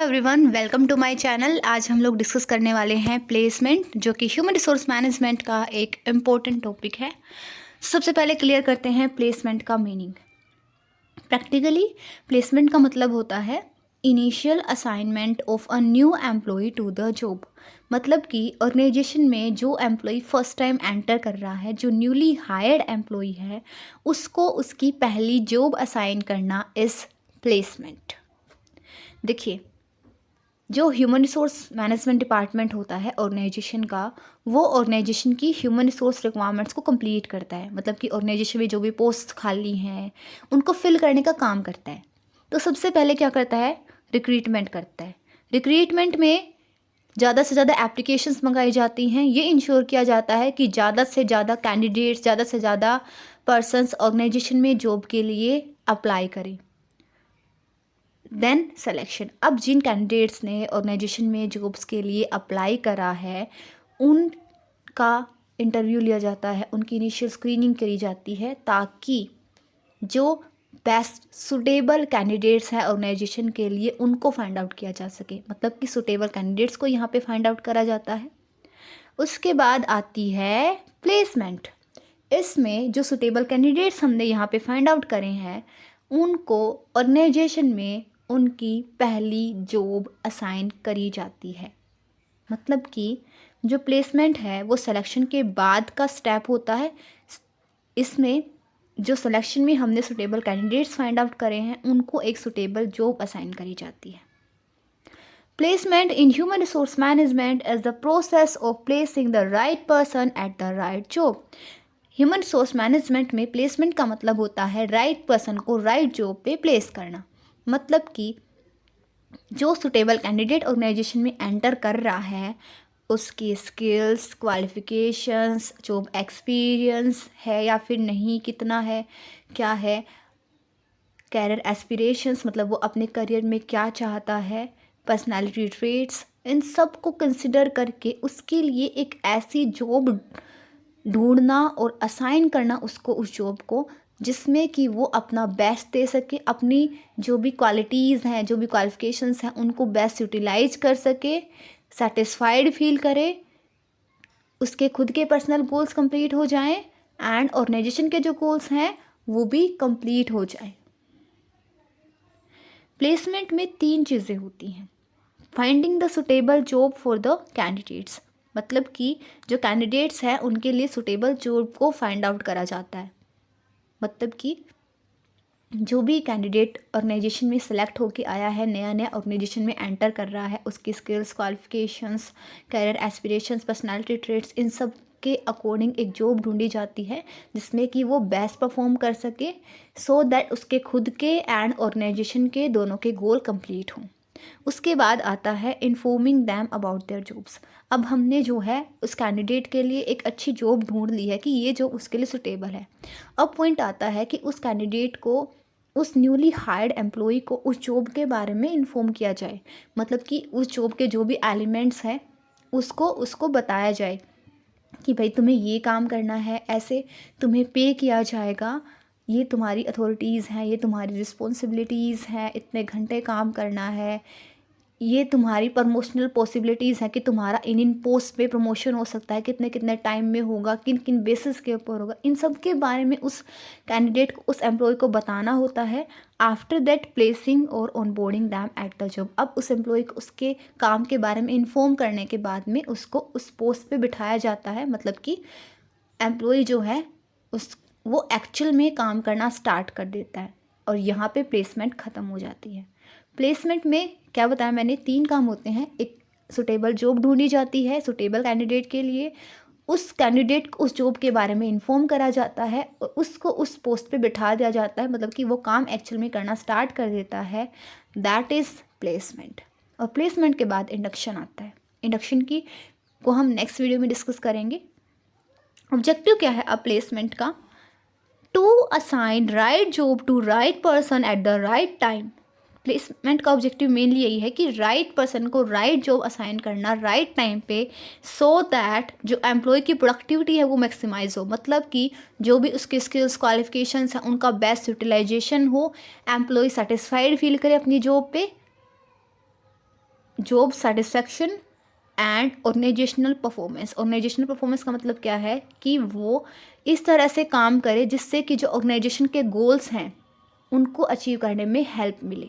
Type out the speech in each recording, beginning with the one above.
Everyone, welcome to my channel. आज हम लोग डिस्कस करने वाले हैं प्लेसमेंट, जो कि ह्यूमन रिसोर्स मैनेजमेंट का एक इम्पोर्टेंट टॉपिक है। सबसे पहले क्लियर करते हैं प्लेसमेंट का मीनिंग। प्रैक्टिकली प्लेसमेंट का मतलब होता है initial assignment of a new employee to the job. मतलब कि ऑर्गेनाइजेशन में जो एम्प्लॉय फर्स्ट टाइम एंटर कर रहा है, जो न्यूली हायर्ड एम्प्लॉय है, उसको उसकी पहली जॉब असाइन करना इज़ प्लेसमेंट। देखिए, जो ह्यूमन रिसोर्स मैनेजमेंट डिपार्टमेंट होता है ऑर्गेनाइजेशन का, वो ऑर्गेनाइजेशन की ह्यूमन रिसोर्स रिक्वायरमेंट्स को कंप्लीट करता है। मतलब कि ऑर्गेनाइजेशन में जो भी पोस्ट खाली हैं उनको फिल करने का काम करता है। तो सबसे पहले क्या करता है? रिक्रूटमेंट करता है। रिक्रूटमेंट में ज़्यादा से ज़्यादा एप्लीकेशंस मंगाई जाती हैं। ये इंश्योर किया जाता है कि ज़्यादा से ज़्यादा कैंडिडेट्स, ज़्यादा से ज़्यादा पर्सनस ऑर्गेनाइजेशन में जॉब के लिए अप्लाई करें। Then selection. अब जिन कैंडिडेट्स ने ऑर्गेनाइजेशन में जॉब्स के लिए अप्लाई करा है, उनका इंटरव्यू लिया जाता है, उनकी इनिशियल स्क्रीनिंग करी जाती है, ताकि जो बेस्ट सुटेबल कैंडिडेट्स हैं ऑर्गेनाइजेशन के लिए उनको फाइंड आउट किया जा सके। मतलब कि सुटेबल कैंडिडेट्स को यहाँ पे फाइंड आउट करा जाता है। उसके बाद आती है प्लेसमेंट। इसमें जो सुटेबल कैंडिडेट्स हमने यहाँ पे फाइंड आउट करे हैं, उनको ऑर्गेनाइजेशन में उनकी पहली जॉब असाइन करी जाती है। मतलब कि जो प्लेसमेंट है वो सिलेक्शन के बाद का स्टेप होता है। इसमें जो सिलेक्शन में हमने सुटेबल कैंडिडेट्स फाइंड आउट करे हैं, उनको एक सुटेबल जॉब असाइन करी जाती है। Placement in human resource management is the process of placing the right person at the right job. Human resource management में प्लेसमेंट का मतलब होता है राइट पर्सन को राइट जॉब पे प्लेस करना। मतलब कि जो सुटेबल कैंडिडेट ऑर्गेनाइजेशन में एंटर कर रहा है, उसकी स्किल्स, क्वालिफिकेशंस, जॉब एक्सपीरियंस है या फिर नहीं, कितना है, क्या है, कैरियर एस्पिरेशंस, मतलब वो अपने करियर में क्या चाहता है, पर्सनालिटी ट्रेट्स, इन सब को कंसिडर करके उसके लिए एक ऐसी जॉब ढूंढना और असाइन करना उसको उस जॉब को, जिसमें कि वो अपना बेस्ट दे सके, अपनी जो भी क्वालिटीज़ हैं, जो भी क्वालिफिकेशंस हैं, उनको बेस्ट यूटिलाइज कर सके, सेटिस्फाइड फील करे, उसके खुद के पर्सनल गोल्स कंप्लीट हो जाएं एंड ऑर्गेनाइजेशन के जो गोल्स हैं वो भी कंप्लीट हो जाए। प्लेसमेंट में 3 चीज़ें होती हैं। Finding the suitable job for the candidates. मतलब कि जो कैंडिडेट्स हैं उनके लिए सुटेबल जॉब को फाइंड आउट करा जाता है। मतलब कि जो भी कैंडिडेट ऑर्गेनाइजेशन में सेलेक्ट होके आया है, नया नया ऑर्गेनाइजेशन में एंटर कर रहा है, उसकी skills, qualifications, career aspirations, personality traits, इन सब के अकॉर्डिंग एक जॉब ढूंढी जाती है जिसमें कि वो बेस्ट परफॉर्म कर सके, सो दैट उसके खुद के एंड ऑर्गेनाइजेशन के दोनों के गोल कंप्लीट हों। उसके बाद आता है informing them about their jobs. अब हमने जो है उस कैंडिडेट के लिए एक अच्छी जॉब ढूंढ ली है कि ये जॉब उसके लिए सुटेबल है। अब पॉइंट आता है कि उस कैंडिडेट को, उस न्यूली हायर्ड एम्प्लॉय को उस जॉब के बारे में इन्फॉर्म किया जाए। मतलब कि उस जॉब के जो भी एलिमेंट्स हैं उसको उसको बताया जाए कि भाई तुम्हें ये काम करना है, ऐसे तुम्हें पे किया जाएगा, ये तुम्हारी अथॉरिटीज़ हैं, ये तुम्हारी रिस्पॉन्सिबिलिटीज़ हैं, इतने घंटे काम करना है, ये तुम्हारी प्रमोशनल पॉसिबिलिटीज़ हैं कि तुम्हारा इन पोस्ट पे प्रमोशन हो सकता है, कितने कितने टाइम में होगा, किन किन बेसिस के ऊपर होगा, इन सब के बारे में उस कैंडिडेट को, उस एम्प्लॉय को बताना होता है। आफ्टर दैट प्लेसिंग और on boarding them at the job. अब उस एम्प्लॉय को उसके काम के बारे में इन्फॉर्म करने के बाद में उसको उस पोस्ट पे बिठाया जाता है। मतलब कि एम्प्लॉय जो है वो एक्चुअल में काम करना स्टार्ट कर देता है और यहाँ पे प्लेसमेंट ख़त्म हो जाती है। प्लेसमेंट में क्या बताया मैंने, 3 काम होते हैं। एक, सुटेबल जॉब ढूंढी जाती है सुटेबल कैंडिडेट के लिए, उस कैंडिडेट को उस जॉब के बारे में इन्फॉर्म करा जाता है और उसको उस पोस्ट पे बिठा दिया जाता है। मतलब कि वो काम एक्चुअल में करना स्टार्ट कर देता है। That is placement. और प्लेसमेंट के बाद इंडक्शन आता है। इंडक्शन की को हम नेक्स्ट वीडियो में डिस्कस करेंगे। ऑब्जेक्टिव क्या है अब प्लेसमेंट का? To assign right job to right person at the right time. Placement का ऑब्जेक्टिव मेनली यही है कि राइट पर्सन को राइट जॉब असाइन करना राइट टाइम पे, सो दैट जो एम्प्लॉय की प्रोडक्टिविटी है वो मैक्सिमाइज हो। मतलब कि जो भी उसके स्किल्स, क्वालिफिकेशंस हैं, उनका बेस्ट यूटिलाइजेशन हो, एम्प्लॉय सेटिस्फाइड फील करे अपनी जॉब पे, job satisfaction and organisational performance. Organisational performance का मतलब क्या है कि वो इस तरह से काम करे जिससे कि जो ऑर्गेनाइजेशन के गोल्स हैं उनको अचीव करने में हेल्प मिले।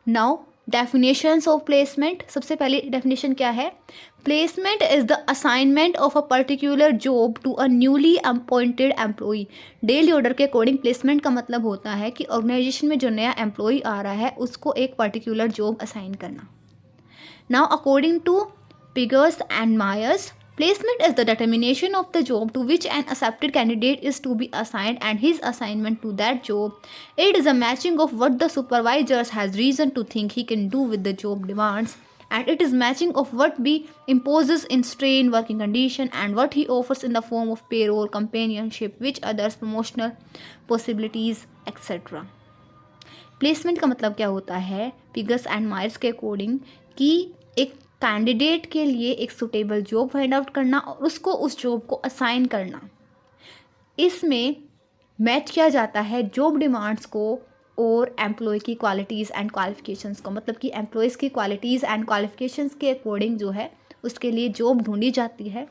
Now definitions of placement. सबसे पहली डेफिनेशन क्या है? Placement is the assignment of a particular job to a newly appointed employee. Dale Yoder के अकॉर्डिंग प्लेसमेंट का मतलब होता है कि ऑर्गेनाइजेशन में जो नया एम्प्लॉई आ रहा है उसको एक पर्टिकुलर जॉब असाइन करना। Now, according to Piggers and Myers, placement is the determination of the job to which an accepted candidate is to be assigned and his assignment to that job. It is a matching of what the supervisor has reason to think he can do with the job demands, and it is matching of what be imposes in strain working condition and what he offers in the form of payroll, companionship, which others promotional possibilities, etc. Placement का मतलब क्या होता है पिगस and Myers के according कि एक candidate के लिए एक सुटेबल जॉब फाइंड आउट करना और उसको उस जॉब को असाइन करना। इसमें मैच किया जाता है जॉब डिमांड्स को और एम्प्लॉय की क्वालिटीज़ एंड क्वालिफिकेशंस को। मतलब कि एम्प्लॉयज़ की क्वालिटीज़ एंड क्वालिफिकेशंस के अकॉर्डिंग जो है उसके लिए जॉब ढूंढी जाती है।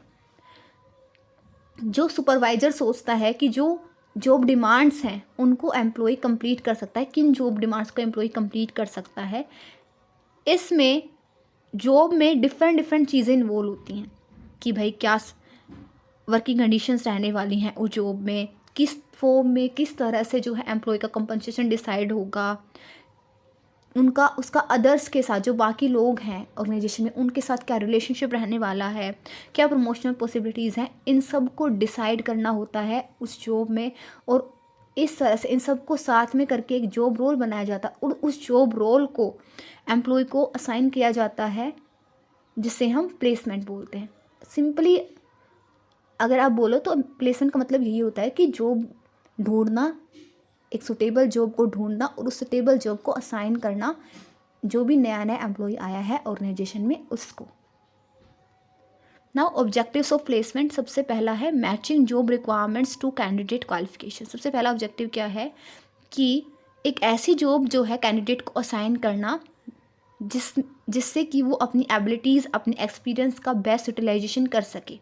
जो सुपरवाइज़र सोचता है कि जो जॉब डिमांड्स हैं उनको एम्प्लॉय कंप्लीट कर सकता है, किन जॉब डिमांड्स को एम्प्लॉय कंप्लीट कर सकता है। इसमें जॉब में डिफरेंट चीज़ें इन्वॉल्व होती हैं कि भाई क्या वर्किंग कंडीशंस रहने वाली हैं उस जॉब में, किस फॉर्म में किस तरह से जो है एम्प्लॉय का कंपनसेशन डिसाइड होगा, उनका उसका अदर्स के साथ जो बाकी लोग हैं ऑर्गेनाइजेशन में उनके साथ क्या रिलेशनशिप रहने वाला है, क्या प्रमोशनल पॉसिबिलिटीज़ हैं, इन सब को डिसाइड करना होता है उस जॉब में। और इस तरह से इन सब को साथ में करके एक जॉब रोल बनाया जाता है और उस जॉब रोल को एम्प्लॉय को असाइन किया जाता है जिसे हम प्लेसमेंट बोलते हैं। सिंपली अगर आप बोलो तो प्लेसमेंट का मतलब यही होता है कि जॉब ढूंढना, एक सुटेबल जॉब को ढूंढना और उस सुटेबल जॉब को असाइन करना जो भी नया एम्प्लॉय आया है ऑर्गेनाइजेशन में उसको। Now objectives of placement. सबसे पहला है matching job requirements to candidate qualification. सबसे पहला ऑब्जेक्टिव क्या है कि एक ऐसी जॉब जो है कैंडिडेट को असाइन करना जिससे कि वो अपनी एबिलिटीज़, अपने एक्सपीरियंस का बेस्ट यूटिलाइजेशन कर सके।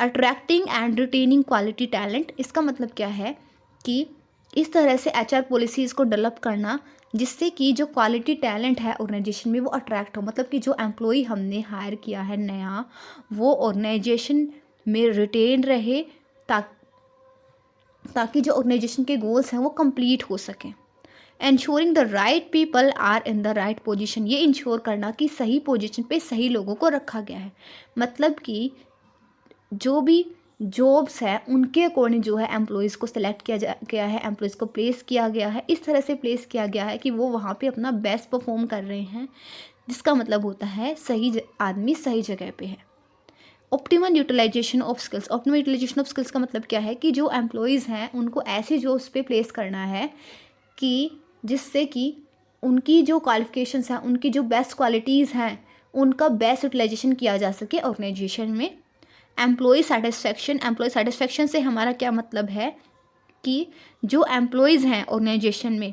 Attracting and retaining quality talent. इसका मतलब क्या है कि इस तरह से एचआर पॉलिसीज़ को डेवलप करना जिससे कि जो क्वालिटी टैलेंट है ऑर्गेनाइजेशन में वो अट्रैक्ट हो। मतलब कि जो एम्प्लॉय हमने हायर किया है नया वो ऑर्गेनाइजेशन में रिटेन रहे ताकि जो ऑर्गेनाइजेशन के गोल्स हैं वो कंप्लीट हो सकें। Ensuring the right people are in the right position. ये इंश्योर करना कि सही पोजीशन पे सही लोगों को रखा गया है। मतलब कि जो भी जॉब्स है उनके अकॉर्डिंग जो है एम्प्लॉयज़ को सिलेक्ट किया गया है, एम्प्लॉयज़ को प्लेस किया गया है, इस तरह से प्लेस किया गया है कि वो वहाँ पे अपना बेस्ट परफॉर्म कर रहे हैं, जिसका मतलब होता है सही आदमी सही जगह पे है। Optimal utilisation of skills. Optimal utilisation of skills का मतलब क्या है कि जो एम्प्लॉयज़ हैं उनको ऐसी जॉब्स पे प्लेस करना है कि जिससे कि उनकी जो क्वालिफिकेशंस हैं, उनकी जो बेस्ट क्वालिटीज़ हैं, उनका बेस्ट यूटिलाइजेशन किया जा सके ऑर्गेनाइजेशन में। Employ satisfaction. एम्प्लॉय सेटिस्फेक्शन से हमारा क्या मतलब है कि जो एम्प्लॉयज़ हैं ऑर्गेनाइजेशन में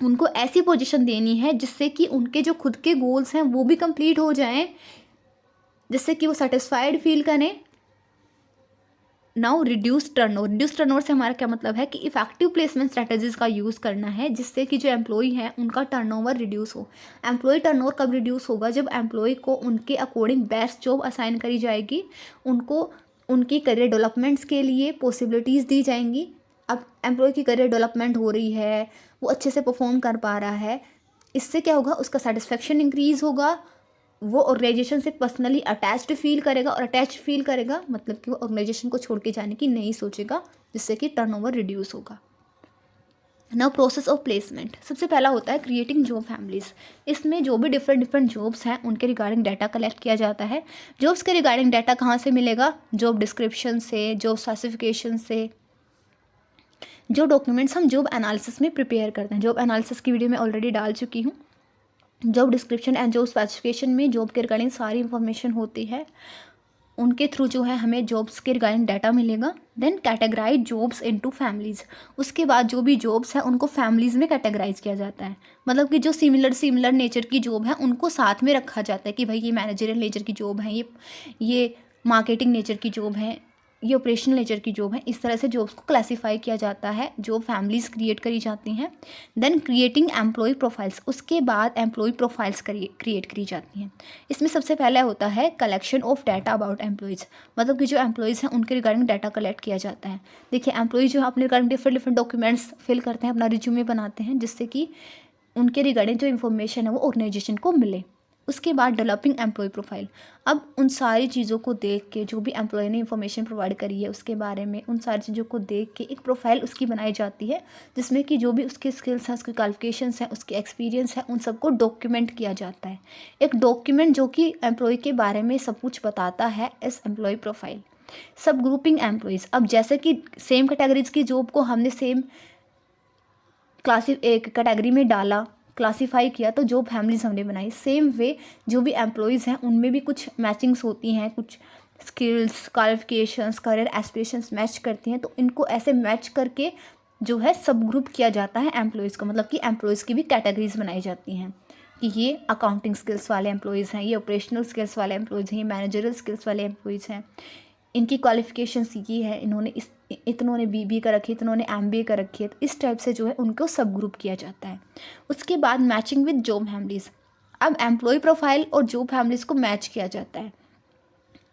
उनको ऐसी पोजीशन देनी है जिससे कि उनके जो खुद के गोल्स हैं वो भी कंप्लीट हो जाएं, जिससे कि वो सेटिस्फाइड फील करें। Now reduce turnover. Reduce turnover से हमारा क्या मतलब है कि इफेक्टिव प्लेसमेंट स्ट्रेटजीज़ का यूज़ करना है जिससे कि जो एम्प्लॉय हैं उनका टर्नओवर रिड्यूस हो। एम्प्लॉय टर्नओवर कब रिड्यूस होगा? जब एम्प्लॉय को उनके अकॉर्डिंग बेस्ट जॉब असाइन करी जाएगी, उनको उनकी करियर डेवलपमेंट्स के लिए पॉसिबिलिटीज़ दी जाएंगी। अब एम्प्लॉय की करियर डेवलपमेंट हो रही है, वो अच्छे से परफॉर्म कर पा रहा है, इससे क्या होगा? उसका सेटिस्फेक्शन इंक्रीज़ होगा, वो ऑर्गेनाइजेशन से पर्सनली अटैच्ड फील करेगा और अटैच फील करेगा मतलब कि वो ऑर्गेनाइजेशन को छोड़ के जाने की नहीं सोचेगा, जिससे कि टर्नओवर रिड्यूस होगा। Now process of placement. सबसे पहला होता है क्रिएटिंग जॉब फैमिलीज़। इसमें जो भी डिफरेंट जॉब्स हैं उनके रिगार्डिंग डाटा कलेक्ट किया जाता है। जॉब्स के रिगार्डिंग डाटा कहाँ से मिलेगा? जॉब डिस्क्रिप्शन से, जॉब स्पेसिफिकेशन से, जो डॉक्यूमेंट्स हम जॉब एनालिसिस में प्रिपेयर करते हैं। जॉब एनालिसिस की वीडियो मैं ऑलरेडी डाल चुकी हूँ। Job description and job specification में जॉब के रिगार्डिंग सारी इंफॉर्मेशन होती है। उनके थ्रू जो है हमें जॉब्स के रिगार्डिंग डाटा मिलेगा। Then categorise jobs into families, उसके बाद जो भी जॉब्स हैं उनको फैमिलीज़ में कैटेगराइज किया जाता है। मतलब कि जो सिमिलर नेचर की जॉब है उनको साथ में रखा जाता है कि भाई ये मैनेजरियल नेचर की जॉब है, ये मार्केटिंग नेचर की जॉब है, ये ऑपरेशनल नेचर की जॉब है। इस तरह से जॉब्स को क्लासीफाई किया जाता है, जो फैमिलीज़ क्रिएट करी जाती हैं। देन क्रिएटिंग एम्प्लॉय प्रोफाइल्स, उसके बाद एम्प्लॉय प्रोफाइल्स क्रिएट करी जाती हैं। इसमें सबसे पहले होता है collection of data about employees, मतलब कि जो एम्प्लॉयज़ हैं उनके रिगार्डिंग डाटा कलेक्ट किया जाता है। देखिए एम्प्लॉय जो है अपने रिगार्डिंग डिफरेंट डॉक्यूमेंट्स फिल करते हैं, अपना रिज्यूमे बनाते हैं, जिससे कि उनके रिगार्डिंग जो इन्फॉर्मेशन है वो ऑर्गेनाइजेशन को मिले। उसके बाद डेवलपिंग एम्प्लॉय प्रोफाइल, अब उन सारी चीज़ों को देख के जो भी एम्प्लॉय ने इन्फॉर्मेशन प्रोवाइड करी है उसके बारे में, उन सारी चीज़ों को देख के एक प्रोफाइल उसकी बनाई जाती है, जिसमें कि जो भी उसके स्किल्स हैं, उसकी क्वालिफिकेशंस हैं, उसके एक्सपीरियंस है, उन सबको डॉक्यूमेंट किया जाता है। एक डॉक्यूमेंट जो कि एम्प्लॉय के बारे में सब कुछ बताता है इस एम्प्लॉय प्रोफाइल। सब ग्रुपिंग एम्प्लॉयज़, अब जैसे कि सेम कैटेगरीज की जॉब को हमने सेम एक कैटेगरी में डाला, क्लासीफाई किया, तो जो फैमिलीज हमने बनाई, सेम वे जो भी एम्प्लॉयज़ हैं उनमें भी कुछ मैचिंग्स होती हैं, कुछ skills, qualifications, career aspirations match करती हैं। तो इनको ऐसे मैच करके जो है सब ग्रुप किया जाता है एम्प्लॉयज़ को, मतलब कि एम्प्लॉयज़ की भी कैटेगरीज बनाई जाती हैं कि ये अकाउंटिंग स्किल्स वाले एम्प्लॉयज़ हैं, ये ऑपरेशनल स्किल्स वाले एम्प्लॉयज़ हैं, ये मैनेजरल स्किल्स वाले एम्प्लॉयज़ हैं, इनकी क्वालिफिकेशंस ये है, इन्होंने इतनों ने बीबी कर रखी है, इतनों ने एमबीए कर रखी है। तो इस टाइप से जो है उनको सब ग्रुप किया जाता है। उसके बाद मैचिंग विद जॉब फैमिलीज़, अब एम्प्लॉय प्रोफाइल और जॉब फैमिलीज़ को मैच किया जाता है।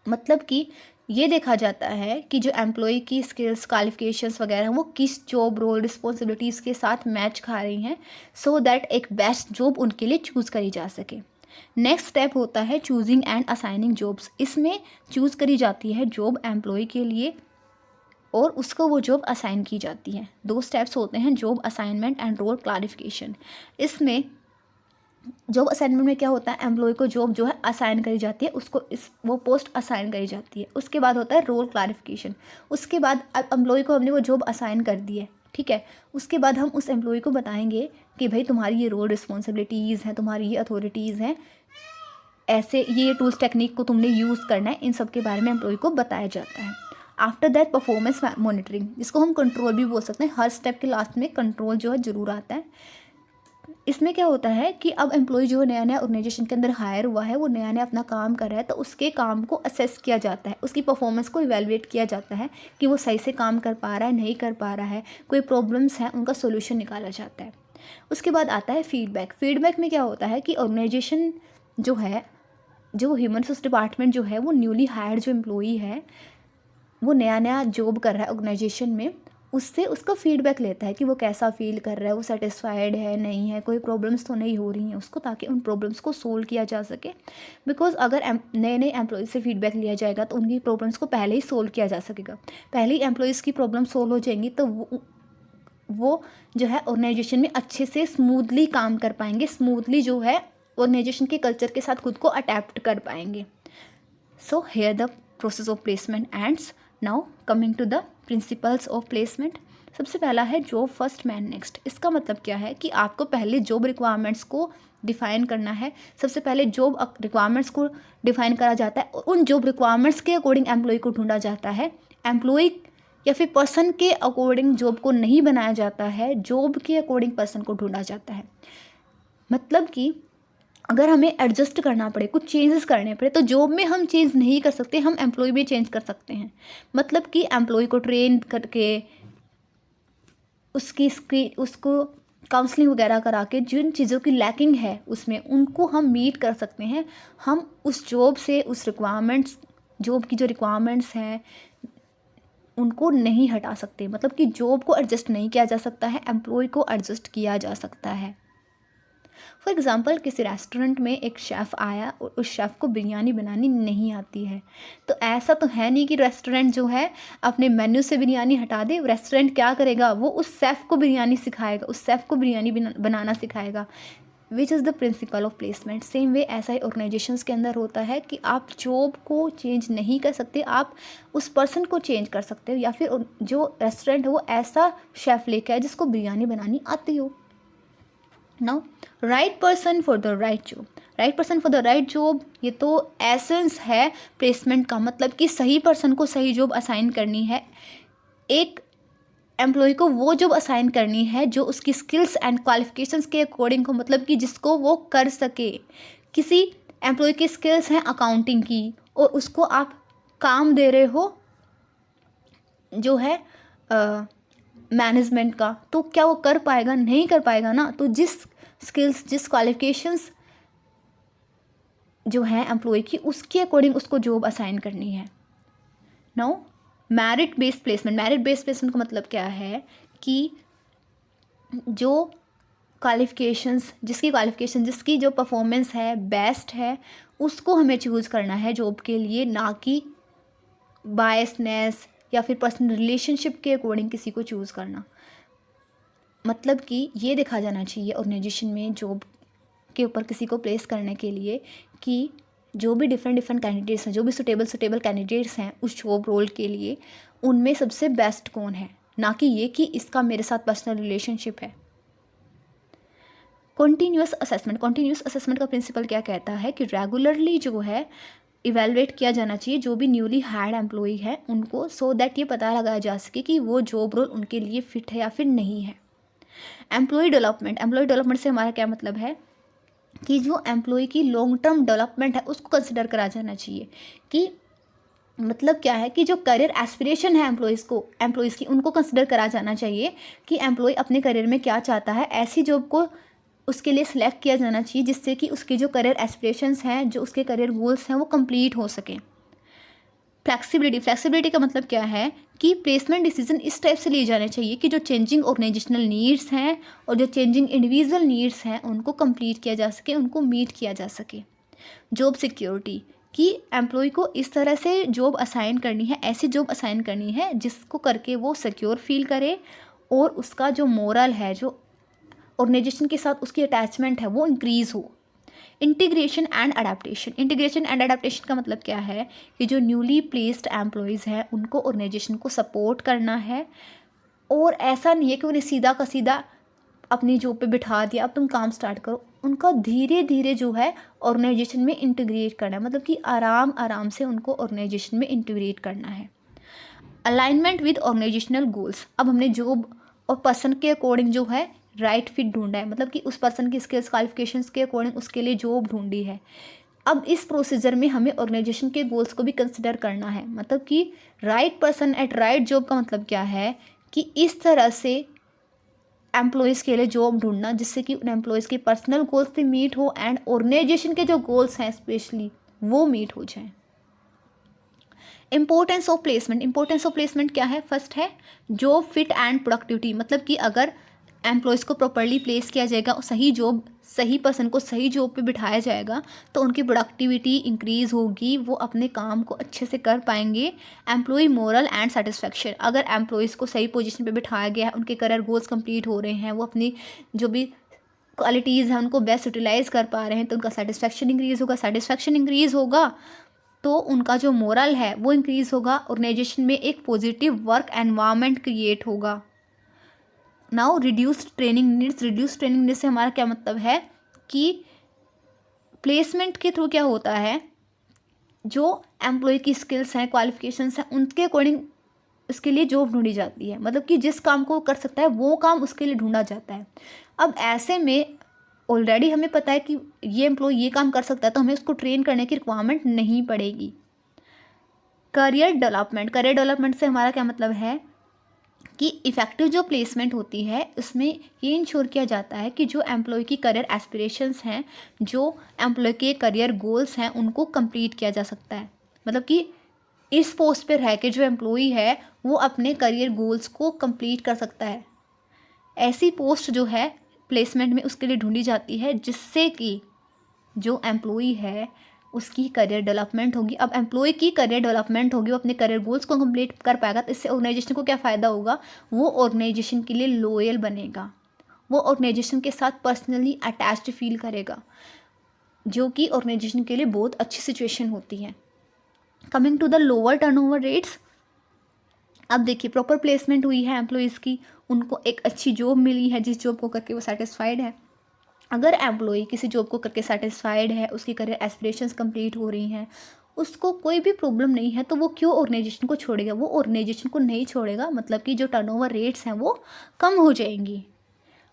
मतलब कि ये देखा जाता है कि जो एम्प्लॉय की स्किल्स, क्वालिफिकेशंस वगैरह हैं वो किस जॉब रोल रिस्पॉन्सिबिलिटीज़ के साथ मैच खा रही हैं, सो दैट एक बेस्ट जॉब उनके लिए चूज़ करी जा सके। नेक्स्ट स्टेप होता है चूजिंग एंड असाइनिंग जॉब्स, इसमें चूज़ करी जाती है जॉब एम्प्लॉय के लिए और उसको वो जॉब असाइन की जाती है। 2 स्टेप्स होते हैं, job assignment and role clarification. इसमें जॉब असाइनमेंट में क्या होता है, एम्प्लॉय को जॉब जो है असाइन करी जाती है, उसको वो पोस्ट असाइन करी जाती है। उसके बाद होता है रोल क्लारिफिकेशन, उसके बाद एम्प्लॉय को हमने वो जॉब असाइन कर दी है, ठीक है, उसके बाद हम उस एम्प्लॉय को बताएंगे कि भाई तुम्हारी ये रोल रिस्पॉन्सिबिलिटीज़ हैं, तुम्हारी ये अथॉरिटीज़ हैं, ऐसे ये टूल्स टेक्निक को तुमने यूज़ करना है, इन सब के बारे में एम्प्लॉय को बताया जाता है। आफ्टर दैट परफॉर्मेंस मॉनिटरिंग, जिसको हम कंट्रोल भी बोल सकते हैं। हर स्टेप के लास्ट में कंट्रोल जो है ज़रूर आता है। इसमें क्या होता है कि अब एम्प्लॉय जो नया नया ऑर्गेनाइजेशन के अंदर हायर हुआ है, वो नया नया अपना काम कर रहा है, तो उसके काम को असेस किया जाता है, उसकी परफॉर्मेंस को इवेलुएट किया जाता है कि वो सही से काम कर पा रहा है, नहीं कर पा रहा है, कोई प्रॉब्लम्स हैं उनका सोल्यूशन निकाला जाता है। उसके बाद आता है फीडबैक। फीडबैक में क्या होता है कि ऑर्गेनाइजेशन जो है, जो ह्यूमन रिसोर्स डिपार्टमेंट जो है, वो न्यूली हायर्ड जो एम्प्लॉई है, वो नया नया जॉब कर रहा है ऑर्गेनाइजेशन में, उससे उसका फीडबैक लेता है कि वो कैसा फील कर रहा है, वो सेटिस्फाइड है, नहीं है, कोई प्रॉब्लम्स तो नहीं हो रही हैं उसको, ताकि उन प्रॉब्लम्स को सोल्व किया जा सके। बिकॉज अगर नए नए एम्प्लॉयज़ से फीडबैक लिया जाएगा तो उनकी प्रॉब्लम्स को पहले ही सोल्व किया जा सकेगा। पहले ही एम्प्लॉयज़ की प्रॉब्लम सोल्व हो जाएंगी तो वो जो है ऑर्गेनाइजेशन में अच्छे से स्मूथली काम कर पाएंगे, स्मूथली जो है ऑर्गेनाइजेशन के कल्चर के साथ खुद को अडेप्ट कर पाएंगे। So here the process of placement ends. Now coming to the principles of placement. सबसे पहला है जॉब फर्स्ट मैन नेक्स्ट। इसका मतलब क्या है कि आपको पहले जॉब रिक्वायरमेंट्स को डिफ़ाइन करना है। सबसे पहले जॉब रिक्वायरमेंट्स को डिफ़ाइन करा जाता है, उन जॉब रिक्वायरमेंट्स के अकॉर्डिंग एम्प्लॉय को ढूंढा जाता है। एम्प्लॉय या फिर पर्सन के अकॉर्डिंग जॉब को नहीं बनाया जाता है, जॉब के अकॉर्डिंग पर्सन को ढूंढा जाता है। मतलब कि अगर हमें एडजस्ट करना पड़े, कुछ चेंजेस करने पड़े, तो जॉब में हम चेंज नहीं कर सकते, हम एम्प्लॉय भी चेंज कर सकते हैं। मतलब कि एम्प्लॉय को ट्रेन करके उसको काउंसलिंग वगैरह करा के जिन चीज़ों की लैकिंग है उसमें, उनको हम मीट कर सकते हैं। हम उस जॉब से उस रिक्वायरमेंट्स, जॉब की जो रिक्वायरमेंट्स हैं उनको नहीं हटा सकते। मतलब कि जॉब को एडजस्ट नहीं किया जा सकता है, एम्प्लॉय को एडजस्ट किया जा सकता है। फॉर एग्ज़ाम्पल किसी रेस्टोरेंट में एक शेफ़ आया और उस शेफ़ को बिरयानी बनानी नहीं आती है, तो ऐसा तो है नहीं कि रेस्टोरेंट जो है अपने मेन्यू से बिरयानी हटा दे। रेस्टोरेंट क्या करेगा, वो उस शेफ़ को बिरयानी सिखाएगा, उस शेफ़ को बिरयानी बनाना सिखाएगा। Which is the principle of placement. Same way ऐसा ही ऑर्गेनाइजेशंस के अंदर होता है कि आप जॉब को चेंज नहीं कर सकते, आप उस पर्सन को चेंज कर सकते हो, या फिर जो रेस्टोरेंट है वो ऐसा शेफ़ लेके आए जिसको बिरयानी बनानी आती हो। Now right person for the right job, right person for the right job, ये तो एसेंस है प्लेसमेंट का, मतलब कि सही पर्सन को सही जॉब असाइन करनी है। एक एम्प्लॉय को वो जॉब असाइन करनी है जो उसकी स्किल्स एंड क्वालिफिकेशंस के अकॉर्डिंग हो, मतलब कि जिसको वो कर सके। किसी एम्प्लॉय की स्किल्स हैं अकाउंटिंग की और उसको आप काम दे रहे हो जो है मैनेजमेंट का, तो क्या वो कर पाएगा? नहीं कर पाएगा ना। तो जिस स्किल्स, जिस क्वालिफिकेशंस जो है एम्प्लॉय की, उसके अकॉर्डिंग उसको जॉब असाइन करनी है। Now merit based placement, merit based placement का मतलब क्या है कि जो क्वालिफिकेशंस, जिसकी जो परफॉर्मेंस है बेस्ट है, उसको हमें चूज़ करना है जॉब के लिए, ना कि बायसनेस या फिर पर्सनल रिलेशनशिप के अकॉर्डिंग किसी को चूज़ करना। मतलब कि ये देखा जाना चाहिए ऑर्गेनाइजेशन में जॉब के ऊपर किसी को प्लेस करने के लिए कि जो भी डिफरेंट कैंडिडेट्स हैं, जो भी सुटेबल कैंडिडेट्स हैं उस जॉब रोल के लिए, उनमें सबसे बेस्ट कौन है, ना कि ये कि इसका मेरे साथ पर्सनल रिलेशनशिप है। कॉन्टीन्यूअस असेसमेंट का प्रिंसिपल क्या कहता है कि रेगुलरली जो है इवेलुएट किया जाना चाहिए जो भी न्यूली हायर्ड एम्प्लॉई है उनको, सो दैट ये पता लगाया जा सके कि वो जॉब रोल उनके लिए फिट है या फिर नहीं है। एम्प्लॉय डेवलपमेंट से हमारा क्या मतलब है कि जो एम्प्लॉय की लॉन्ग टर्म डेवलपमेंट है उसको कंसिडर करा जाना चाहिए। कि मतलब क्या है कि जो करियर एस्पिरेशन है एम्प्लॉयज़ की उनको कंसिडर करा जाना चाहिए कि एम्प्लॉय अपने करियर में क्या चाहता है। ऐसी जॉब को उसके लिए सिलेक्ट किया जाना चाहिए जिससे कि उसके जो करियर एस्पिरेशंस हैं, जो उसके करियर गोल्स हैं, वो कंप्लीट हो सकें। फ्लेक्सिबिलिटी का मतलब क्या है कि प्लेसमेंट डिसीजन इस टाइप से लिए जाने चाहिए कि जो चेंजिंग ऑर्गेनाइजेशनल नीड्स हैं और जो चेंजिंग इंडिविजुअल नीड्स हैं उनको कंप्लीट किया जा सके, उनको मीट किया जा सके। जॉब सिक्योरिटी, कि एम्प्लॉय को इस तरह से जॉब असाइन करनी है, ऐसी जॉब असाइन करनी है जिसको करके वो सिक्योर फील करे और उसका जो मोरल है, जो ऑर्गेनाइजेशन के साथ उसकी अटैचमेंट है, वो इंक्रीज़ हो। इंटीग्रेशन एंड अडेप्टेशन का मतलब क्या है कि जो न्यूली प्लेस्ड एम्प्लॉयज़ हैं उनको ऑर्गेनाइजेशन को सपोर्ट करना है, और ऐसा नहीं है कि उन्हें सीधा का सीधा अपनी जॉब पे बिठा दिया, अब तुम काम स्टार्ट करो। उनका धीरे धीरे जो है ऑर्गेनाइजेशन में इंटीग्रेट करना है, मतलब कि आराम आराम से उनको ऑर्गेनाइजेशन में इंटीग्रेट करना है। अलाइनमेंट विद ऑर्गेनाइजेशनल गोल्स, अब हमने जॉब और पर्सन के अकॉर्डिंग जो है राइट फिट ढूंढा है, मतलब कि उस पर्सन की स्किल्स क्वालिफिकेशंस के अकॉर्डिंग उसके लिए जॉब ढूंढी है। अब इस प्रोसीजर में हमें ऑर्गेनाइजेशन के गोल्स को भी कंसिडर करना है, मतलब कि right person eight right job का मतलब क्या है कि इस तरह से एम्प्लॉयज़ के लिए जॉब ढूंढना जिससे कि उन एम्प्लॉयज़ के पर्सनल गोल्स भी मीट हो एंड ऑर्गेनाइजेशन के जो गोल्स हैं स्पेशली वो मीट हो जाएं। इंपॉर्टेंस ऑफ प्लेसमेंट क्या है? फर्स्ट है जॉब फिट एंड प्रोडक्टिविटी, मतलब कि अगर एम्प्लॉयज़ को प्रॉपर्ली प्लेस किया जाएगा और सही पर्सन को सही जॉब पे बिठाया जाएगा तो उनकी प्रोडक्टिविटी इंक्रीज़ होगी, वो अपने काम को अच्छे से कर पाएंगे। एम्प्लॉय मोरल एंड सेटिस्फैक्शन, अगर एम्प्लॉयज़ को सही पोजीशन पे बिठाया गया है, उनके करियर गोल्स कंप्लीट हो रहे हैं, वो अपनी जो भी क्वालिटीज़ हैं उनको बेस्ट यूटिलाइज़ कर पा रहे हैं, तो उनका सेटिस्फैक्शन इंक्रीज़ होगा तो उनका जो मोरल है वो इंक्रीज़ होगा, ऑर्गेनाइजेशन में एक पॉजिटिव वर्क एनवायरनमेंट क्रिएट होगा। नाउ रिड्यूस्ड ट्रेनिंग नीड्स से हमारा क्या मतलब है कि प्लेसमेंट के थ्रू क्या होता है, जो एम्प्लॉय की स्किल्स हैं, क्वालिफिकेशंस हैं, उनके अकॉर्डिंग उसके लिए जॉब ढूंढी जाती है, मतलब कि जिस काम को कर सकता है वो काम उसके लिए ढूंढा जाता है। अब ऐसे में ऑलरेडी हमें पता है कि ये एम्प्लॉय ये काम कर सकता है तो हमें उसको ट्रेन करने की रिक्वायरमेंट नहीं पड़ेगी। करियर डेवलपमेंट से हमारा क्या मतलब है कि इफ़ेक्टिव जो प्लेसमेंट होती है उसमें ये इंश्योर किया जाता है कि जो एम्प्लॉय की करियर एस्पिरेशंस हैं, जो एम्प्लॉय के करियर गोल्स हैं, उनको कंप्लीट किया जा सकता है। मतलब कि इस पोस्ट पर रह के जो एम्प्लॉय है वो अपने करियर गोल्स को कंप्लीट कर सकता है। ऐसी पोस्ट जो है प्लेसमेंट में उसके लिए ढूंढी जाती है जिससे कि जो एम्प्लॉय है उसकी करियर डेवलपमेंट होगी। अब एम्प्लॉय की करियर डेवलपमेंट होगी, वो अपने करियर गोल्स को कंप्लीट कर पाएगा, तो इससे ऑर्गेनाइजेशन को क्या फ़ायदा होगा? वो ऑर्गेनाइजेशन के लिए लॉयल बनेगा, वो ऑर्गेनाइजेशन के साथ पर्सनली अटैच्ड फील करेगा, जो कि ऑर्गेनाइजेशन के लिए बहुत अच्छी सिचुएशन होती है। Coming to the lower turnover rates, अब देखिए प्रॉपर प्लेसमेंट हुई है एम्प्लॉयज़ की, उनको एक अच्छी जॉब मिली है जिस जॉब को करके वो सेटिस्फाइड है, अगर एम्प्लॉई किसी जॉब को करके सेटिस्फाइड है, उसकी करियर एस्पिरेशंस कंप्लीट हो रही हैं, उसको कोई भी प्रॉब्लम नहीं है, तो वो क्यों ऑर्गेनाइजेशन को छोड़ेगा? वो ऑर्गेनाइजेशन को नहीं छोड़ेगा, मतलब कि जो टर्नओवर रेट्स हैं वो कम हो जाएंगी।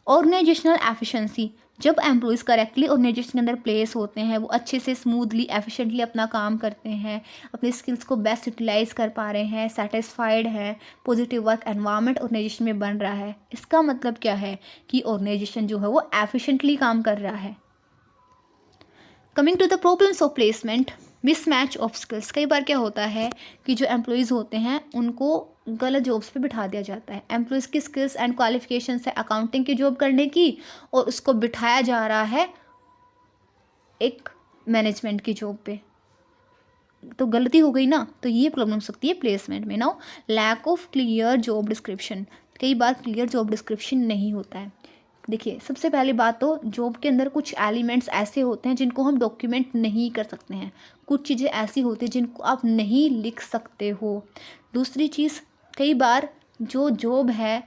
ऑर्गेनाइजेशनल एफिशिएंसी, जब एम्प्लॉयज़ करेक्टली ऑर्गेनाइजेशन के अंदर प्लेस होते हैं, वो अच्छे से स्मूथली एफिशिएंटली अपना काम करते हैं, अपनी स्किल्स को बेस्ट यूटिलाइज कर पा रहे हैं, सेटिस्फाइड हैं, पॉजिटिव वर्क एनवायरनमेंट ऑर्गेनाइजेशन में बन रहा है, इसका मतलब क्या है कि ऑर्गेनाइजेशन जो है वो एफिशिएंटली काम कर रहा है। Coming to the problems of placement, mismatch of skills. कई बार क्या होता है कि जो एम्प्लॉयज़ होते हैं उनको गलत जॉब्स पे बिठा दिया जाता है। एम्प्लॉयज़ की स्किल्स एंड क्वालिफिकेशन है अकाउंटिंग की जॉब करने की, और उसको बिठाया जा रहा है एक मैनेजमेंट की जॉब पे, तो गलती हो गई ना। तो ये प्रॉब्लम हो सकती है प्लेसमेंट में। Now lack of clear job description, कई बार क्लियर जॉब डिस्क्रिप्शन नहीं होता है। देखिए, सबसे पहली बात तो जॉब के अंदर कुछ एलिमेंट्स ऐसे होते हैं जिनको हम डॉक्यूमेंट नहीं कर सकते हैं, कुछ चीज़ें ऐसी होती हैं जिनको आप नहीं लिख सकते हो। दूसरी चीज़, कई बार जो जॉब है,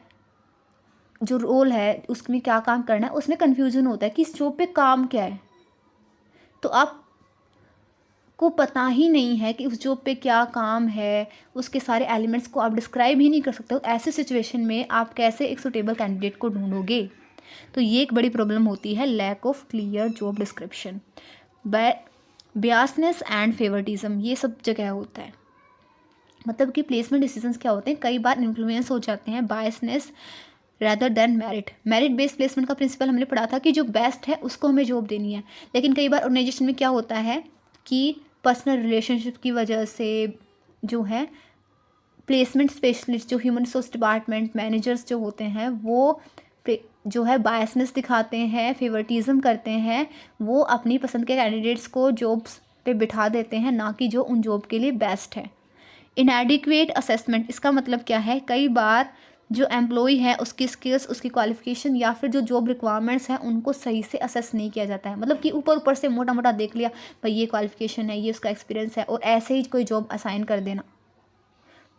जो रोल है, उसमें क्या काम करना है, उसमें कन्फ्यूजन होता है कि इस जॉब पे काम क्या है, तो आप को पता ही नहीं है कि उस जॉब पे क्या काम है, उसके सारे एलिमेंट्स को आप डिस्क्राइब ही नहीं कर सकते हो। ऐसे सिचुएशन में आप कैसे एक सुटेबल कैंडिडेट को ढूंढोगे? तो ये एक बड़ी प्रॉब्लम होती है, lack of clear job description. Biasness and favouritism, ये सब जगह होता है। मतलब कि प्लेसमेंट डिसीजंस क्या होते हैं, कई बार इन्फ्लुएंस हो जाते हैं biasness rather than merit based placement का प्रिंसिपल हमने पढ़ा था कि जो बेस्ट है उसको हमें जॉब देनी है। लेकिन कई बार ऑर्गेनाइजेशन में क्या होता है कि पर्सनल रिलेशनशिप की वजह से जो है प्लेसमेंट स्पेशलिस्ट, जो ह्यूमन रिसोर्स डिपार्टमेंट मैनेजर्स जो होते हैं, वो जो है बायसनेस दिखाते हैं, फेवरटिज्म करते हैं, वो अपनी पसंद के कैंडिडेट्स को जॉब्स पे बिठा देते हैं, ना कि जो उन जॉब के लिए बेस्ट है। इनएडिक्वेट असेसमेंट, इसका मतलब क्या है, कई बार जो एम्प्लॉय है उसकी स्किल्स, उसकी क्वालिफिकेशन या फिर जो जॉब रिक्वायरमेंट्स हैं उनको सही से असेस नहीं किया जाता है। मतलब कि ऊपर ऊपर से मोटा मोटा देख लिया, भाई ये क्वालिफिकेशन है, ये उसका एक्सपीरियंस है, और ऐसे ही कोई जॉब असाइन कर देना,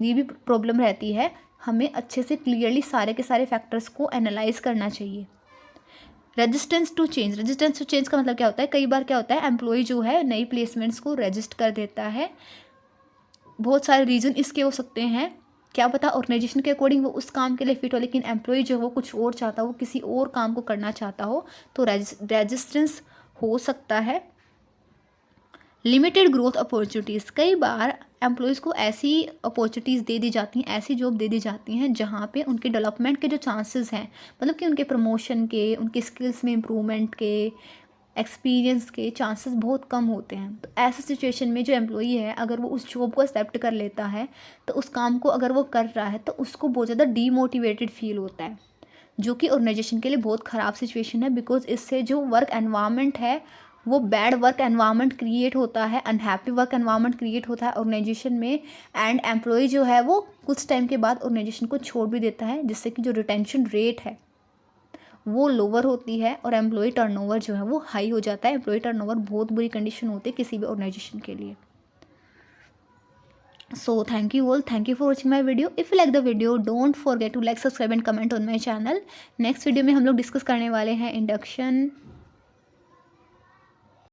ये भी प्रॉब्लम रहती है। हमें अच्छे से क्लियरली सारे के सारे फैक्टर्स को एनालाइज करना चाहिए। रेजिस्टेंस टू चेंज का मतलब क्या होता है, कई बार क्या होता है, एम्प्लॉय जो है नई प्लेसमेंट्स को रजिस्ट कर देता है। बहुत सारे रीज़न इसके हो सकते हैं, क्या पता ऑर्गेनाइजेशन के अकॉर्डिंग वो उस काम के लिए फिट हो, लेकिन एम्प्लॉय जो वो कुछ और चाहता हो, वो किसी और काम को करना चाहता हो, तो रेजिस्टेंस हो सकता है। लिमिटेड ग्रोथ अपॉर्चुनिटीज़, कई बार एम्प्लॉयज़ को ऐसी अपॉर्चुनिटीज़ दे दी जाती हैं, ऐसी जॉब दे दी जाती हैं जहाँ पे उनके डेवलपमेंट के जो चांसेस हैं, मतलब कि उनके प्रमोशन के, उनके स्किल्स में इम्प्रूवमेंट के, एक्सपीरियंस के चांसेस बहुत कम होते हैं। तो ऐसे सिचुएशन में जो एम्प्लॉई है, अगर वो उस जॉब को एक्सेप्ट कर लेता है, तो उस काम को अगर वो कर रहा है तो उसको बहुत ज़्यादा डीमोटिवेटेड फील होता है, जो कि ऑर्गेनाइजेशन के लिए बहुत ख़राब सिचुएशन है। बिकॉज इससे जो वर्क एनवायरनमेंट है वो बैड वर्क एनवायरनमेंट क्रिएट होता है, अनहैप्पी वर्क एनवायरनमेंट क्रिएट होता है ऑर्गेनाइजेशन में, एंड एम्प्लॉय जो है वो कुछ टाइम के बाद ऑर्गेनाइजेशन को छोड़ भी देता है, जिससे कि जो रिटेंशन रेट है वो लोअर होती है और एम्प्लॉय टर्नओवर जो है वो हाई हो जाता है। एम्प्लॉय टर्नओवर बहुत बुरी कंडीशन होती है किसी भी ऑर्गेनाइजेशन के लिए। So thank you all. Thank you for watching my video. If you like the video, don't forget to like, subscribe and comment on my channel. Next video में हम लोग डिस्कस करने वाले हैं इंडक्शन